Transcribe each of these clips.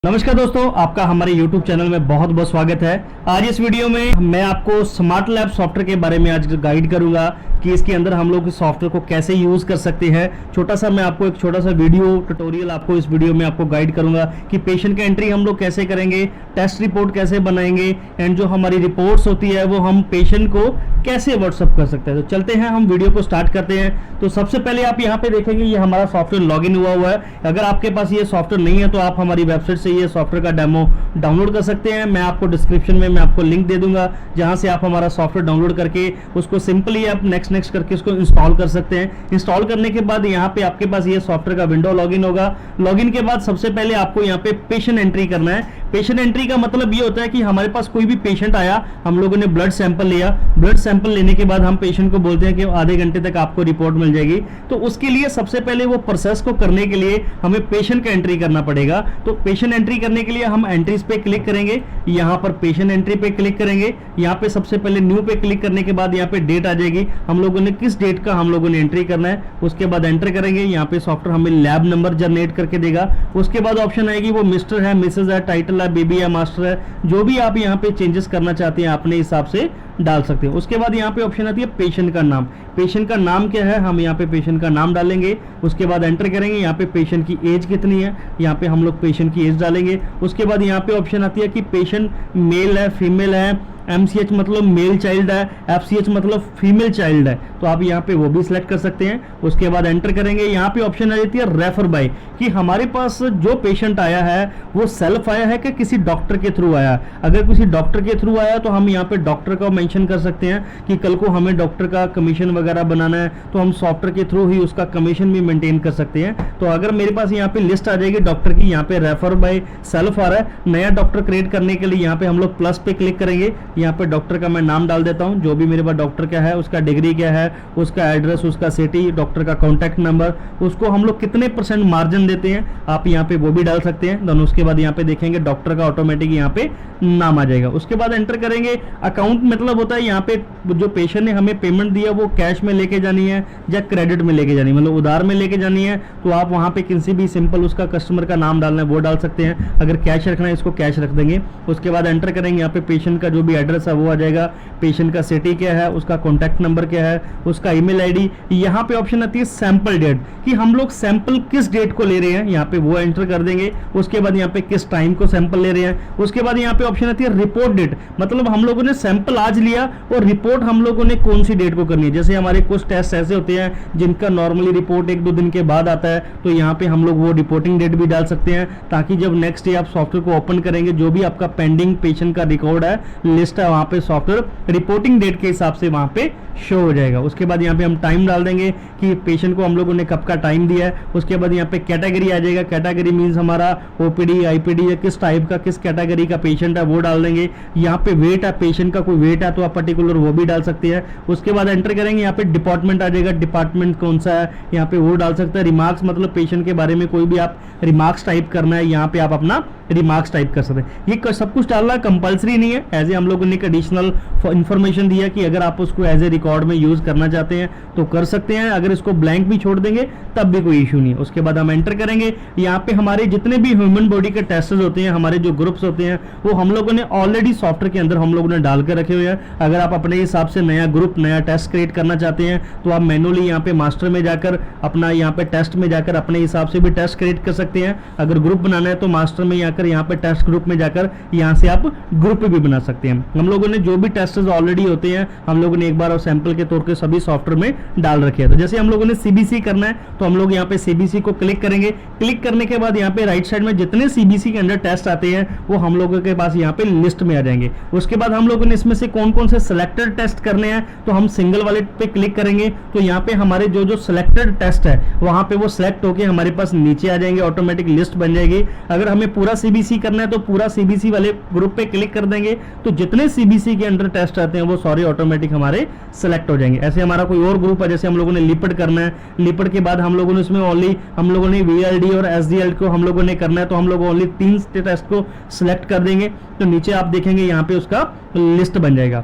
नमस्कार दोस्तों, आपका हमारे YouTube चैनल में बहुत बहुत स्वागत है। आज इस वीडियो में मैं आपको स्मार्ट लैब सॉफ्टवेयर के बारे में आज गाइड करूंगा कि इसके अंदर हम लोग इस सॉफ्टवेयर को कैसे यूज कर सकते हैं। मैं आपको एक छोटा सा वीडियो ट्यूटोरियल आपको इस वीडियो में आपको गाइड करूंगा कि पेशेंट का एंट्री हम लोग कैसे करेंगे, टेस्ट रिपोर्ट कैसे बनाएंगे एंड जो हमारी रिपोर्ट्स होती है वो हम पेशेंट को कैसे व्हाट्सअप कर सकते हैं। तो चलते हैं, हम वीडियो को स्टार्ट करते हैं। तो सबसे पहले आप यहाँ पे देखेंगे ये हमारा सॉफ्टवेयर लॉगिन हुआ है। अगर आपके पास ये सॉफ्टवेयर नहीं है तो आप हमारी वेबसाइट से ये सॉफ्टवेयर का डेमो डाउनलोड कर सकते हैं। मैं आपको डिस्क्रिप्शन में मैं आपको लिंक दे दूंगा जहां से आप हमारा सॉफ्टवेयर डाउनलोड करके उसको सिंपली आप नेक्स्ट करके उसको इंस्टॉल कर सकते हैं। इंस्टॉल करने के बाद यहाँ पे आपके पास ये सॉफ्टवेयर का विंडो लॉगिन होगा। लॉगिन के बाद सबसे पहले आपको यहाँ पे पेशेंट एंट्री करना है। पेशेंट एंट्री का मतलब ये होता है कि हमारे पास कोई भी पेशेंट आया, हम लोगों ने ब्लड सैंपल लिया, ब्लड सैंपल लेने के बाद हम पेशेंट को बोलते हैं कि आधे घंटे तक आपको रिपोर्ट मिल जाएगी। तो उसके लिए सबसे पहले वो प्रोसेस को करने के लिए हमें पेशेंट का एंट्री करना पड़ेगा। तो पेशेंट एंट्री करने के लिए हम एंट्रीज पे क्लिक करेंगे, यहाँ पर पेशेंट एंट्री पे क्लिक करेंगे। यहाँ पे सबसे पहले न्यू पे क्लिक करने के बाद यहाँ पे डेट आ जाएगी, हम लोगों ने किस डेट का हम लोगों ने एंट्री करना है। उसके बाद एंटर करेंगे, यहाँ पे सॉफ्टवेयर हमें लैब नंबर जनरेट करके देगा। उसके बाद ऑप्शन आएगी वो मिस्टर है, मिसेज है, टाइटल है, बेबी है, मास्टर है, जो भी आप यहाँ पे चेंजेस करना चाहते हैं अपने हिसाब से डाल सकते हैं। उसके बाद यहाँ पे ऑप्शन आती है पेशेंट का नाम। पेशेंट का नाम क्या है, हम यहाँ पे पेशेंट का नाम डालेंगे। उसके बाद एंटर करेंगे, यहाँ पे पेशेंट की एज कितनी है, यहाँ पे हम लोग पेशेंट की एज डालेंगे। उसके बाद यहाँ पे ऑप्शन आती है कि पेशेंट मेल है, फीमेल है, MCH मतलब मेल चाइल्ड है, FCH मतलब फीमेल चाइल्ड है, तो आप यहाँ पे वो भी सिलेक्ट कर सकते हैं। उसके बाद एंटर करेंगे, यहाँ पे ऑप्शन आ जाती है रेफर बाय, कि हमारे पास जो पेशेंट आया है वो सेल्फ आया है कि किसी डॉक्टर के थ्रू आया। अगर किसी डॉक्टर के थ्रू आया तो हम यहाँ पे डॉक्टर का मेंशन कर सकते हैं कि कल को हमें डॉक्टर का कमीशन वगैरह बनाना है तो हम सॉफ्टवेयर के थ्रू ही उसका कमीशन भी मेंटेन कर सकते हैं। तो अगर मेरे पास यहाँ पे लिस्ट आ जाएगी डॉक्टर की, यहाँ पे रेफर बाय सेल्फ आ रहा है, नया डॉक्टर क्रिएट करने के लिए यहाँ पे हम लोग प्लस पे क्लिक करेंगे। यहाँ पे डॉक्टर का मैं नाम डाल देता हूँ, जो भी मेरे पास डॉक्टर क्या है, उसका डिग्री क्या है, उसका एड्रेस, उसका सिटी, डॉक्टर का कॉन्टैक्ट नंबर, उसको हम लोग कितने % मार्जिन देते हैं आप यहाँ पे वो भी डाल सकते हैं। दोनों उसके बाद यहाँ पे देखेंगे डॉक्टर का ऑटोमेटिक यहाँ पे नाम आ जाएगा। उसके बाद एंटर करेंगे। अकाउंट मतलब होता है यहाँ पे जो पेशेंट ने हमें पेमेंट दिया वो कैश में लेके जानी है या क्रेडिट में लेके जानी है, मतलब उधार में लेके जानी है, तो आप वहाँ पे किसी भी सिंपल उसका कस्टमर का नाम डालना है वो डाल सकते हैं। अगर कैश रखना है इसको कैश रख देंगे। उसके बाद एंटर करेंगे, यहाँ पे पेशेंट का जो भी एड्रेस है वो आ जाएगा, पेशेंट का सिटी क्या है, उसका कॉन्टैक्ट नंबर क्या है, उसका ईमेल आईडी। यहाँ पे ऑप्शन आती है सैंपल डेट, कि हम लोग सैंपल किस डेट को ले रहे हैं, यहाँ पे वो एंटर कर देंगे। उसके बाद यहाँ पे किस टाइम को सैंपल ले रहे हैं। उसके बाद यहाँ पे ऑप्शन आती है रिपोर्ट डेट, मतलब हम लोगों ने सैंपल आज लिया और रिपोर्ट हम लोगों ने कौन सी डेट को करनी है। जैसे हमारे कुछ टेस्ट ऐसे होते हैं जिनका नॉर्मली रिपोर्ट 1-2 दिन के बाद आता है, तो यहाँ पे हम लोग वो रिपोर्टिंग डेट भी डाल सकते हैं, ताकि जब नेक्स्ट डे आप सॉफ्टवेयर को ओपन करेंगे जो भी आपका पेंडिंग पेशेंट का रिकॉर्ड है, लिस्ट है, वहाँ पे सॉफ्टवेयर रिपोर्टिंग डेट के हिसाब से वहाँ पे शो हो जाएगा। उसके बाद यहाँ पे हम टाइम डाल देंगे कि पेशेंट को हम लोगों ने कब का टाइम दिया है। उसके बाद यहाँ पे कैटेगरी आ जाएगा, कैटेगरी मींस हमारा OPD, IPD या किस टाइप का, किस कैटेगरी का पेशेंट है वो डाल देंगे। यहाँ पे वेट है, पेशेंट का कोई वेट है तो आप पर्टिकुलर वो भी डाल सकते हैं। उसके बाद एंटर करेंगे, यहाँ पे डिपार्टमेंट आ जाएगा, डिपार्टमेंट कौन सा है यहाँ पे वो डाल सकते हैं। रिमार्क्स मतलब पेशेंट के बारे में कोई भी आप रिमार्क्स टाइप करना है, यहाँ पे आप अपना रिमार्क्स टाइप कर सकते हैं। ये सब कुछ डालना कंपलसरी नहीं है, एज ए हम लोगों ने एक एडिशनल इंफॉर्मेशन दिया कि अगर आप उसको एज ए रिकॉर्ड में यूज करना चाहते हैं तो कर सकते हैं। अगर इसको ब्लैंक भी छोड़ देंगे तब भी कोई इशू नहीं है। उसके बाद हम एंटर करेंगे, यहाँ पे हमारे जितने भी ह्यूमन बॉडी के टेस्ट होते हैं, हमारे जो ग्रुप्स होते हैं वो हम लोगों ने ऑलरेडी सॉफ्टवेयर के अंदर हम लोगों ने डाल कर रखे हुए हैं। अगर आप अपने हिसाब से नया ग्रुप, नया टेस्ट क्रिएट करना चाहते हैं तो आप मैनुअली यहाँ पे मास्टर में जाकर अपना यहाँ पे टेस्ट में जाकर अपने हिसाब से भी टेस्ट क्रिएट कर सकते हैं। अगर ग्रुप बनाना है तो मास्टर में जाकर यहाँ पे टेस्ट ग्रुप में जाकर यहाँ से आप ग्रुप भी बना सकते हैं। हम लोगों ने जो भी टेस्ट ऑलरेडी होते हैं हम लोगों ने एक बार और सैंपल के तौर पे सभी सॉफ्टवेयर में डाल रखे हैं। तो जैसे हम लोगों ने CBC करना है तो हम लोग यहाँ पे CBC को क्लिक करेंगे। क्लिक करने के बाद यहाँ पे राइट साइड में जितने CBC के अंदर टेस्ट आते हैं वो हम लोगों के पास यहाँ पे लिस्ट में आ जाएंगे। उसके बाद हम लोगों ने इसमें से कौन कौन से सिलेक्टेड टेस्ट करने हैं तो हम सिंगल वाले पे क्लिक करेंगे, तो यहाँ पे हमारे जो सिलेक्टेड टेस्ट है वहां पे वो सिलेक्ट होके हमारे पास नीचे आ जाएंगे, ऑटोमेटिक लिस्ट बन जाएगी। अगर हमें पूरा CBC करना है तो पूरा CBC वाले ग्रुप पे क्लिक कर देंगे, तो जितने CBC के अंदर टेस्ट आते हैं वो सारे ऑटोमेटिक हमारे सेलेक्ट हो जाएंगे। ऐसे हमारा कोई और ग्रुप है, जैसे हम लोगों ने लिपिड करना है, लिपिड के बाद हम लोगों ने इसमें ओनली हम लोगों ने VLD और SDL को हम लोगों ने करना है, तो हम लोग ओनली 3 टेस्ट को सिलेक्ट कर देंगे, तो नीचे आप देखेंगे यहाँ पे उसका लिस्ट बन जाएगा।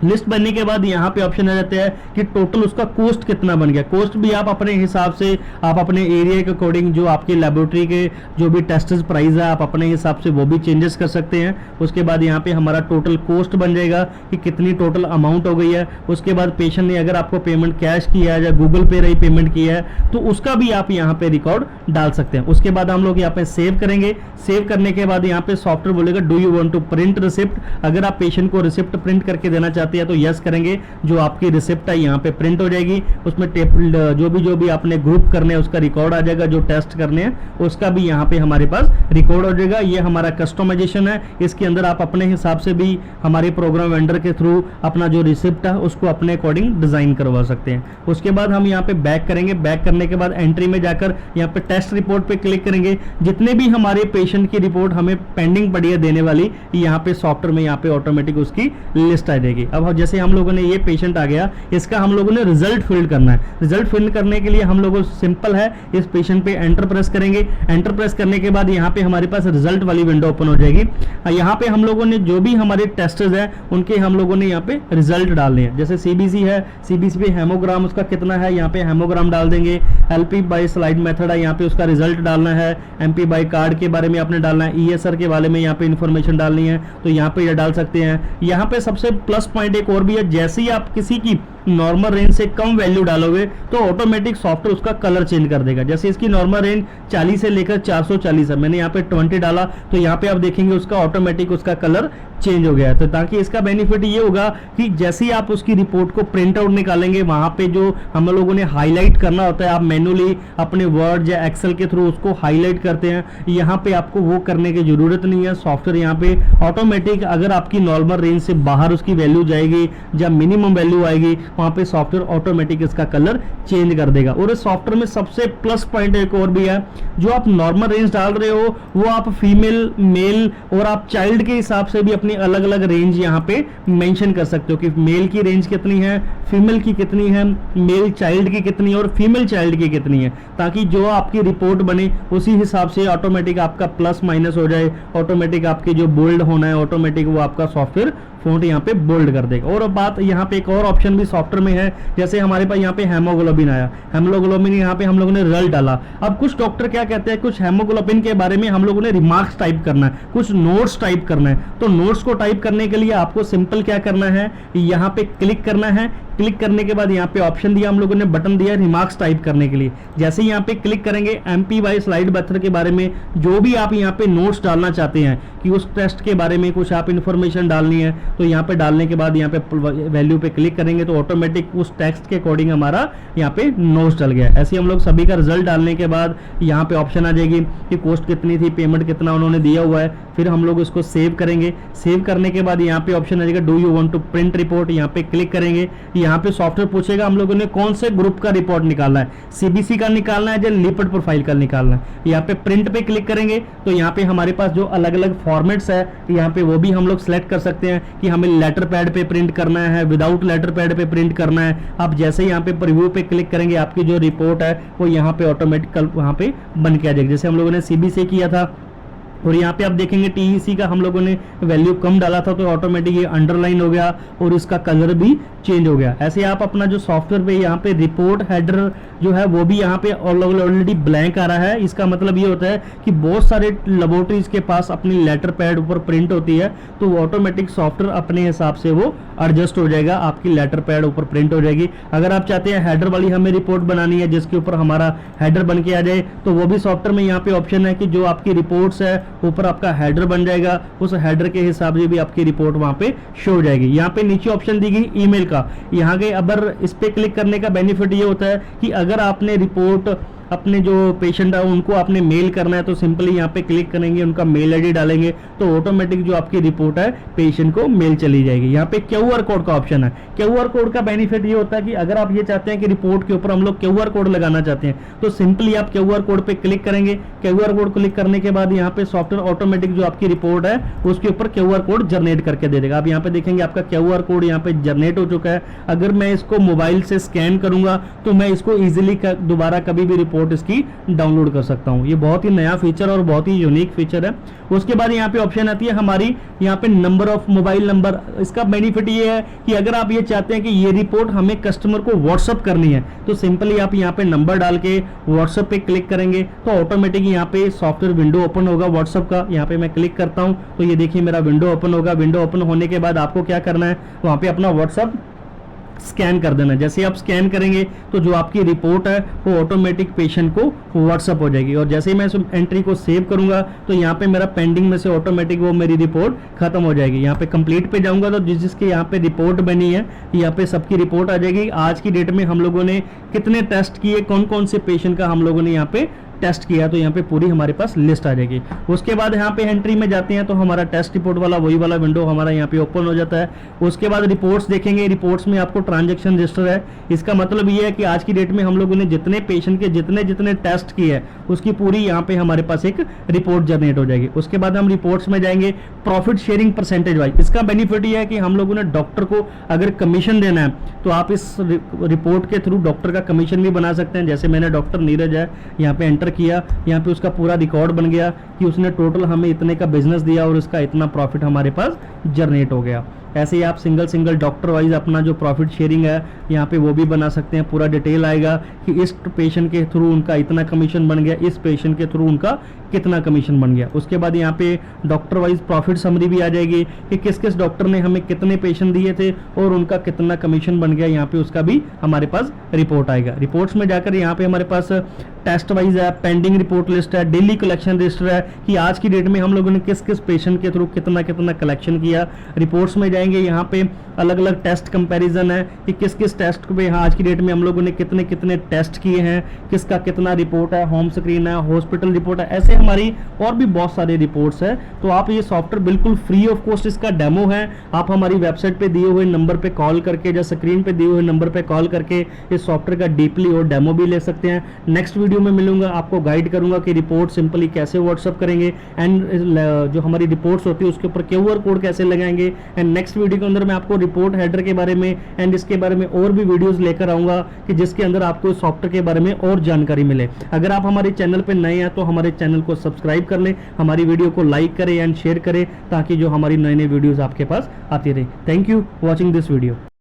लिस्ट बनने के बाद यहाँ पे ऑप्शन आ जाते हैं कि टोटल उसका कॉस्ट कितना बन गया। कॉस्ट भी आप अपने हिसाब से, आप अपने एरिया के अकॉर्डिंग, जो आपके लेबोरेटरी के जो भी टेस्ट प्राइस है, आप अपने हिसाब से वो भी चेंजेस कर सकते हैं। उसके बाद यहाँ पे हमारा टोटल कॉस्ट बन जाएगा कि कितनी टोटल अमाउंट हो गई है। उसके बाद पेशेंट ने अगर आपको पेमेंट कैश किया है या गूगल पे रही पेमेंट किया है तो उसका भी आप यहाँ पे रिकॉर्ड डाल सकते हैं। उसके बाद हम लोग यहाँ पे सेव करेंगे। सेव करने के बाद यहाँ पे सॉफ्टवेयर बोलेगा do you want to print receipt. अगर आप पेशेंट को रिसिप्ट प्रिंट करके देना चाहते हैं तो यस करेंगे, जो आपकी रिसिप्ट है यहाँ पे प्रिंट हो जाएगी। उसमें जो भी आपने ग्रुप करने हैं उसका रिकॉर्ड आ जाएगा, जो टेस्ट करने हैं उसका भी यहाँ पे हमारे पास रिकॉर्ड हो जाएगा। ये हमारा कस्टमाइजेशन है, इसके अंदर आप अपने हिसाब से भी हमारे प्रोग्राम वेंडर के थ्रू अपना जो रिसिप्ट है उसको अपने अकॉर्डिंग डिजाइन करवा सकते हैं। उसके बाद हम यहाँ पे बैक करेंगे। बैक करने के बाद एंट्री में जाकर यहाँ पे टेस्ट रिपोर्ट पे क्लिक करेंगे। जितने भी हमारे पेशेंट की रिपोर्ट हमें पेंडिंग पड़ी है देने वाली, यहाँ पे सॉफ्टवेयर में यहाँ पे ऑटोमेटिक उसकी लिस्ट आ जाएगी। अब जैसे हम लोगों ने ये पेशेंट आ गया, इसका हम लोगों ने रिजल्ट फिल करना है। रिजल्ट फिल करने के लिए हम लोगों सिंपल है, इस पेशेंट पे एंटर प्रेस करेंगे। एंटर प्रेस करने के बाद यहाँ पे हमारे पास रिजल्ट वाली विंडो ओपन हो जाएगी। यहाँ पे हम लोगों ने जो भी हमारे टेस्टर्स हैं उनके हम लोगों ने यहाँ पे रिजल्ट डालने हैं। जैसे सीबीसी है, सीबीसी पे हेमोग्राम उसका कितना है, यहाँ पे हेमोग्राम डाल देंगे। एलपी बाय स्लाइड मेथड है, यहाँ पे उसका रिजल्ट डालना है। एमपी बाय कार्ड के बारे में आपने डालना है। ईएसआर के बारे में यहाँ पे इंफॉर्मेशन डालनी है, तो यहाँ पे ये डाल सकते हैं। यहाँ पे सबसे प्लस पॉइंट एक और भी है, जैसे ही आप किसी की नॉर्मल रेंज से कम वैल्यू डालोगे तो ऑटोमेटिक सॉफ्टवेयर उसका कलर चेंज कर देगा। जैसे इसकी नॉर्मल रेंज 40 से लेकर 440 है, मैंने यहाँ पे 20 डाला तो यहाँ पे आप देखेंगे उसका ऑटोमेटिक उसका कलर चेंज हो गया है। तो ताकि इसका बेनिफिट ये होगा कि जैसे ही आप उसकी रिपोर्ट को प्रिंट आउट निकालेंगे, वहां पे जो हम लोगों ने हाईलाइट करना होता है, आप मैन्युअली अपने वर्ड या एक्सेल के थ्रू उसको हाईलाइट करते हैं, यहाँ पे आपको वो करने की जरूरत नहीं है। सॉफ्टवेयर यहाँ पे ऑटोमेटिक, अगर आपकी नॉर्मल रेंज से बाहर उसकी वैल्यू जाएगी या मिनिमम वैल्यू आएगी, वहां पे सॉफ्टवेयर ऑटोमेटिक इसका कलर चेंज कर देगा। और इस सॉफ्टवेयर में सबसे प्लस पॉइंट एक और भी है, जो आप नॉर्मल रेंज डाल रहे हो वो आप फीमेल, मेल और आप चाइल्ड के हिसाब से भी अपनी अलग अलग रेंज यहाँ पे मेंशन कर सकते हो कि मेल की रेंज कितनी है, फीमेल की कितनी है, मेल चाइल्ड की कितनी है और फीमेल चाइल्ड की कितनी है, ताकि जो आपकी रिपोर्ट बने उसी हिसाब से ऑटोमेटिक आपका प्लस माइनस हो जाए। ऑटोमेटिक आपकी जो बोल्ड होना है ऑटोमेटिक वो आपका सॉफ्टवेयर फॉन्ट यहाँ पे बोल्ड कर देगा। और बात यहाँ पे एक और ऑप्शन भी सॉफ्टवेयर में है, जैसे हमारे पास यहाँ पे हेमोग्लोबिन आया, हेमोग्लोबिन यहाँ पे हम लोगों ने रिजल्ट डाला। अब कुछ डॉक्टर क्या कहते हैं, कुछ हेमोग्लोबिन के बारे में हम लोगों ने रिमार्क्स टाइप करना है, कुछ नोट्स टाइप करना है। तो नोट्स को टाइप करने के लिए आपको सिंपल क्या करना है, यहाँ पे क्लिक करना है। क्लिक करने के बाद यहाँ पे ऑप्शन दिया हम लोगों ने, बटन दिया रिमार्क्स टाइप करने के लिए। जैसे यहाँ पे क्लिक करेंगे, एमपी बाय स्लाइड मेथड के बारे में जो भी आप यहाँ पे नोट्स डालना चाहते हैं कि उस टेस्ट के बारे में कुछ आप इन्फॉर्मेशन डालनी है, तो यहाँ पे डालने के बाद यहाँ पे वैल्यू पे क्लिक करेंगे तो ऑटोमेटिक उस टेक्स्ट के अकॉर्डिंग हमारा यहाँ पे नोट्स डल गया। ऐसे हम लोग सभी का रिजल्ट डालने के बाद यहाँ पे ऑप्शन आ जाएगी कि कॉस्ट कितनी थी, पेमेंट कितना उन्होंने दिया हुआ है। फिर हम लोग इसको सेव करेंगे। सेव करने के बाद यहाँ पे ऑप्शन आ जाएगा do you want to print report, यहाँ पे क्लिक करेंगे। यहाँ पे सॉफ्टवेयर पूछेगा हम लोगों ने कौन से ग्रुप का रिपोर्ट निकालना है, सीबीसी का निकालना है या लिपिड प्रोफाइल का निकालना है। यहाँ पे प्रिंट पे क्लिक करेंगे तो यहाँ पे हमारे पास जो अलग अलग फॉर्मेट्स है यहाँ पे वो भी हम लोग सेलेक्ट कर सकते हैं कि हमें लेटर पैड पे प्रिंट करना है, विदाउट लेटर पैड पे प्रिंट करना है। आप जैसे यहाँ पे प्रीव्यू पे क्लिक करेंगे आपकी जो रिपोर्ट है वो यहाँ पे ऑटोमेटिक वहाँ पे बन के आ जाएगी। जैसे हम लोगों ने सीबीसी किया था और यहाँ पे आप देखेंगे टीईसी का हम लोगों ने वैल्यू कम डाला था तो ऑटोमेटिक ये अंडरलाइन हो गया और इसका कलर भी चेंज हो गया। ऐसे आप अपना जो सॉफ्टवेयर पे यहाँ पे रिपोर्ट हेडर जो है वो भी यहाँ पे ऑलरेडी ब्लैंक आ रहा है। इसका मतलब ये होता है कि बहुत सारे लेबोरेटरीज के पास अपनी लेटर पैड ऊपर प्रिंट होती है तो वो ऑटोमेटिक सॉफ्टवेयर अपने हिसाब से वो एडजस्ट हो जाएगा, आपकी लेटर पैड ऊपर प्रिंट हो जाएगी। अगर आप चाहते हैं हेडर वाली हमें रिपोर्ट बनानी है जिसके ऊपर हमारा हेडर बन के आ जाए तो वो भी सॉफ्टवेयर में यहाँ पे ऑप्शन है कि जो आपकी रिपोर्ट्स है ऊपर आपका हेडर बन जाएगा, उस हेडर के हिसाब से भी आपकी रिपोर्ट वहां पे शो हो जाएगी। यहाँ पे नीचे ऑप्शन दी गई ईमेल का, यहाँ के अगर इस पे क्लिक करने का बेनिफिट ये होता है कि अगर आपने रिपोर्ट अपने जो पेशेंट है उनको आपने मेल करना है तो सिंपली यहाँ पे क्लिक करेंगे, उनका मेल आईडी डालेंगे तो ऑटोमेटिक जो आपकी रिपोर्ट है पेशेंट को मेल चली जाएगी। यहाँ पे क्यूआर कोड का ऑप्शन है। क्यूआर कोड का बेनिफिट ये होता है कि अगर आप ये चाहते हैं कि रिपोर्ट के ऊपर हम लोग क्यूआर कोड लगाना चाहते हैं तो सिंपली आप क्यूआर कोड पे क्लिक करेंगे। क्यूआर कोड क्लिक करने के बाद यहाँ पे सॉफ्टवेयर ऑटोमेटिक जो आपकी रिपोर्ट है उसके ऊपर क्यूआर कोड जनरेट करके दे देगा। आप यहाँ पे देखेंगे आपका क्यूआर कोड यहाँ पे जनरेट हो चुका है। अगर मैं इसको मोबाइल से स्कैन करूंगा तो मैं इसको इजिली दोबारा कभी भी रिपोर्ट रिपोर्ट इसकी डाउनलोड कर सकता हूँ। ये बहुत ही नया फीचर और बहुत ही यूनिक फीचर है। उसके बाद यहाँ पे ऑप्शन आती है हमारी यहाँ पे नंबर ऑफ मोबाइल नंबर। इसका बेनिफिट ये है कि अगर आप ये चाहते हैं कि ये रिपोर्ट हमें कस्टमर को व्हाट्सअप करनी है तो सिंपली आप यहाँ पे नंबर डाल के व्हाट्सअप पे क्लिक करेंगे तो ऑटोमेटिक यहाँ पे सॉफ्टवेयर विंडो ओपन होगा व्हाट्सअप का। यहाँ पे मैं क्लिक करता हूँ तो ये देखिए मेरा विंडो ओपन होगा। विंडो ओपन होने के बाद आपको क्या करना है, वहाँ पे अपना व्हाट्सअप स्कैन कर देना। जैसे आप स्कैन करेंगे तो जो आपकी रिपोर्ट है वो ऑटोमेटिक पेशेंट को व्हाट्सअप हो जाएगी। और जैसे ही मैं इस एंट्री को सेव करूंगा तो यहाँ पे मेरा पेंडिंग में से ऑटोमेटिक वो मेरी रिपोर्ट खत्म हो जाएगी। यहाँ पे कंप्लीट पे जाऊंगा तो जिसकी यहाँ पे रिपोर्ट बनी है यहाँ पे सबकी रिपोर्ट आ जाएगी। आज की डेट में हम लोगों ने कितने टेस्ट किए, कौन कौन से पेशेंट का हम लोगों ने यहाँ पे टेस्ट किया, तो यहाँ पे पूरी हमारे पास लिस्ट आ जाएगी। उसके बाद यहाँ पे एंट्री में जाते हैं तो हमारा टेस्ट रिपोर्ट वाला वही वाला विंडो हमारा यहाँ पे ओपन हो जाता है। उसके बाद रिपोर्ट्स देखेंगे। रिपोर्ट्स में आपको ट्रांजैक्शन रजिस्टर है। इसका मतलब ये है कि आज की डेट में हम लोगों ने जितने पेशेंट के जितने जितने टेस्ट किए हैं उसकी पूरी यहाँ पे हमारे पास एक रिपोर्ट जनरेट हो जाएगी। उसके बाद हम रिपोर्ट्स में जाएंगे प्रॉफिट शेयरिंग परसेंटेज वाइज। इसका बेनिफिट ये है कि हम लोगों ने डॉक्टर को अगर कमीशन देना है तो आप इस रिपोर्ट के थ्रू डॉक्टर का कमीशन भी बना सकते हैं। जैसे मैंने डॉक्टर नीरज है यहाँ पे एंटर किया, यहाँ पे उसका पूरा रिकॉर्ड बन गया कि उसने टोटल हमें इतने का बिजनेस दिया और उसका इतना प्रॉफिट हमारे पास जनरेट हो गया। ऐसे ही आप सिंगल सिंगल डॉक्टर वाइज अपना जो प्रॉफिट शेयरिंग है यहाँ पे वो भी बना सकते हैं। पूरा डिटेल आएगा कि इस पेशेंट के थ्रू उनका इतना कमीशन बन गया, इस पेशेंट के थ्रू उनका कितना कमीशन बन गया। उसके बाद यहाँ पे डॉक्टर वाइज प्रॉफिट समरी भी आ जाएगी कि किस किस डॉक्टर ने हमें कितने पेशेंट दिए थे और उनका कितना कमीशन बन गया। यहाँ पे उसका भी हमारे पास रिपोर्ट आएगा। रिपोर्ट्स में जाकर यहाँ पे हमारे पास टेस्ट वाइज है, पेंडिंग रिपोर्ट लिस्ट है, डेली कलेक्शन रजिस्टर है कि आज की डेट में हम लोगों ने किस किस पेशेंट के थ्रू कितना कितना कलेक्शन किया। रिपोर्ट्स में जाएंगे, यहाँ पे अलग अलग टेस्ट कंपैरिजन है कि किस किस टेस्ट पे आज की डेट में हम लोगों ने कितने कितने टेस्ट किए हैं, किसका कितना रिपोर्ट है, होम स्क्रीन है, हॉस्पिटल रिपोर्ट है, ऐसे हमारी और भी बहुत सारे रिपोर्ट्स है। तो आप ये सॉफ्टवेयर बिल्कुल फ्री ऑफ कॉस्ट इसका डेमो है। आप हमारी वेबसाइट पे दिए हुए नंबर पे कॉल करके या स्क्रीन पे दिए हुए नंबर पे कॉल करके इस सॉफ्टवेयर का डीपली और डेमो भी ले सकते हैं। नेक्स्ट वीडियो में मिलूंगा, आपको गाइड करूंगा कि रिपोर्ट सिंपली कैसे व्हाट्सअप करेंगे एंड जो हमारी रिपोर्ट्स होती है उसके ऊपर QR कोड कैसे लगाएंगे। एंड नेक्स्ट वीडियो के अंदर मैं आपको रिपोर्ट हेडर के बारे में एंड इसके बारे में और भी वीडियोस लेकर आऊंगा कि जिसके अंदर आपको सॉफ्टवेयर के बारे में और जानकारी मिले। अगर आप हमारे चैनल पे नए हैं तो हमारे चैनल को सब्सक्राइब कर लें, हमारी वीडियो को लाइक करें एंड शेयर करें ताकि जो हमारी नई नई वीडियोस आपके पास आती रहे। Thank you watching this video.